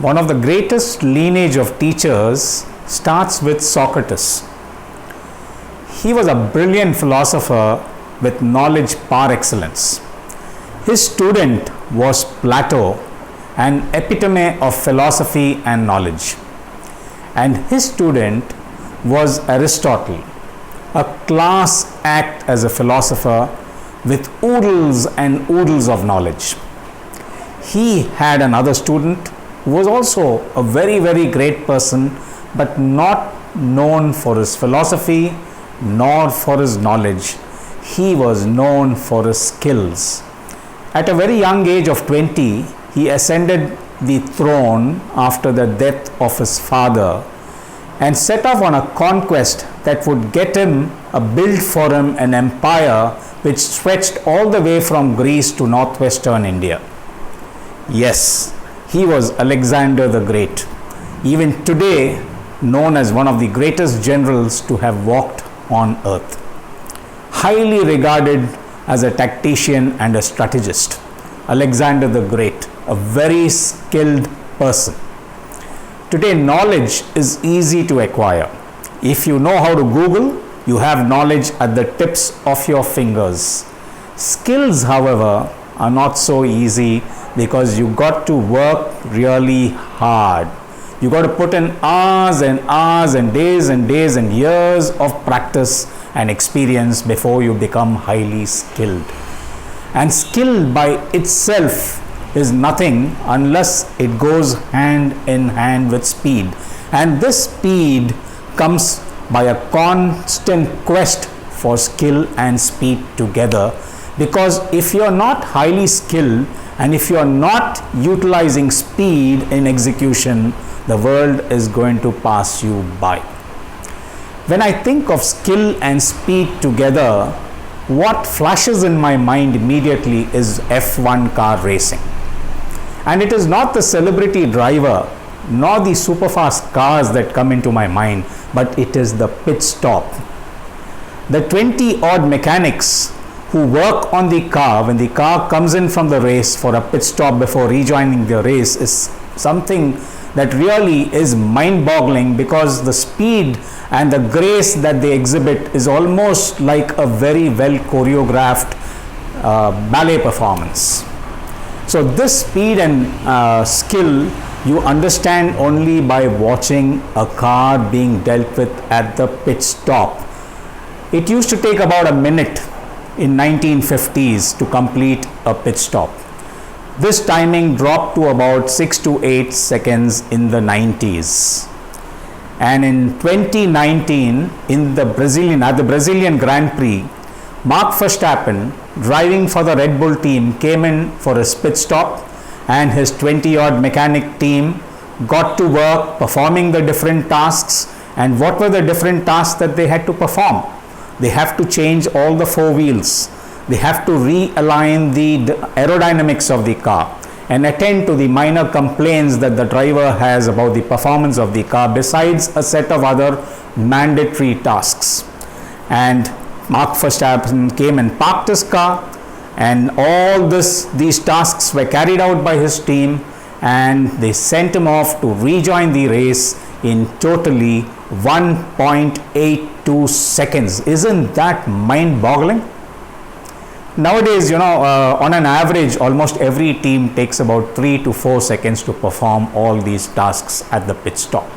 One of the greatest lineage of teachers starts with Socrates. He was a brilliant philosopher with knowledge par excellence. His student was Plato, an epitome of philosophy and knowledge. And his student was Aristotle, a class act as a philosopher with oodles and oodles of knowledge. He had another student who was also a very, very great person, but not known for his philosophy nor for his knowledge. He was known for his skills. At a very young age of 20, he ascended the throne after the death of his father and set off on a conquest that would get him build for him an empire which stretched all the way from Greece to northwestern India. Yes, he was Alexander the Great, even today known as one of the greatest generals to have walked on earth. Highly regarded as a tactician and a strategist, Alexander the Great, a very skilled person. Today, knowledge is easy to acquire. If you know how to Google, you have knowledge at the tips of your fingers. Skills, however, are not so easy because you got to work really hard. You got to put in hours and hours and days and years of practice and experience before you become highly skilled. And skill by itself is nothing unless it goes hand in hand with speed. And this speed comes by a constant quest for skill and speed together. Because if you're not highly skilled and if you're not utilizing speed in execution, the world is going to pass you by. When I think of skill and speed together, what flashes in my mind immediately is F1 car racing. And it is not the celebrity driver nor the super fast cars that come into my mind, but it is the pit stop. The 20 odd mechanics who work on the car when the car comes in from the race for a pit stop before rejoining the race is something that really is mind-boggling, because the speed and the grace that they exhibit is almost like a very well choreographed ballet performance. So this speed and skill you understand only by watching a car being dealt with at the pit stop. It used to take about a minute in 1950s to complete a pit stop. This timing dropped to about 6 to 8 seconds in the 90s. And in 2019, at the Brazilian Grand Prix, Mark Verstappen, driving for the Red Bull team, came in for his pit stop, and his 20-odd mechanic team got to work performing the different tasks. And what were the different tasks that they had to perform? They have to change all the four wheels. They have to realign the aerodynamics of the car and attend to the minor complaints that the driver has about the performance of the car, besides a set of other mandatory tasks. And Mark Verstappen came and parked his car, and all these tasks were carried out by his team, and they sent him off to rejoin the race in totally 1.82 seconds. Isn't that mind-boggling? Nowadays, on an average, almost every team takes about 3 to 4 seconds to perform all these tasks at the pit stop.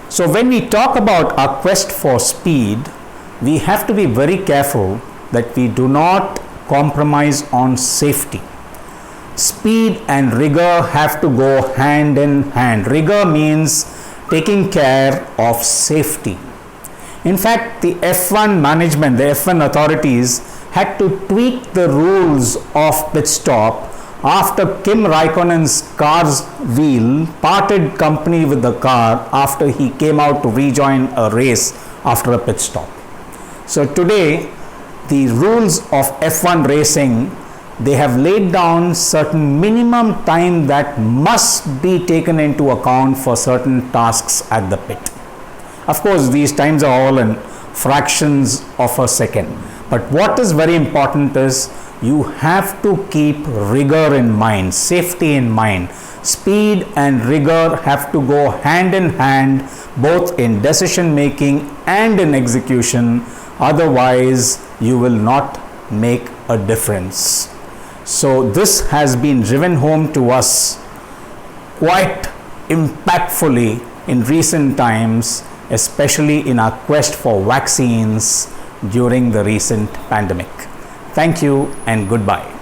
So when we talk about our quest for speed, we have to be very careful that we do not compromise on safety. Speed and rigor have to go hand in hand. Rigor means taking care of safety. In fact, the F1 management, the F1 authorities had to tweak the rules of pit stop after Kim Raikkonen's car's wheel parted company with the car after he came out to rejoin a race after a pit stop. So today, the rules of F1 racing, they have laid down certain minimum time that must be taken into account for certain tasks at the pit. Of course, these times are all in fractions of a second. But what is very important is you have to keep rigor in mind, safety in mind. Speed and rigor have to go hand in hand, both in decision making and in execution. Otherwise, you will not make a difference. So this has been driven home to us quite impactfully in recent times, especially in our quest for vaccines during the recent pandemic. Thank you and goodbye.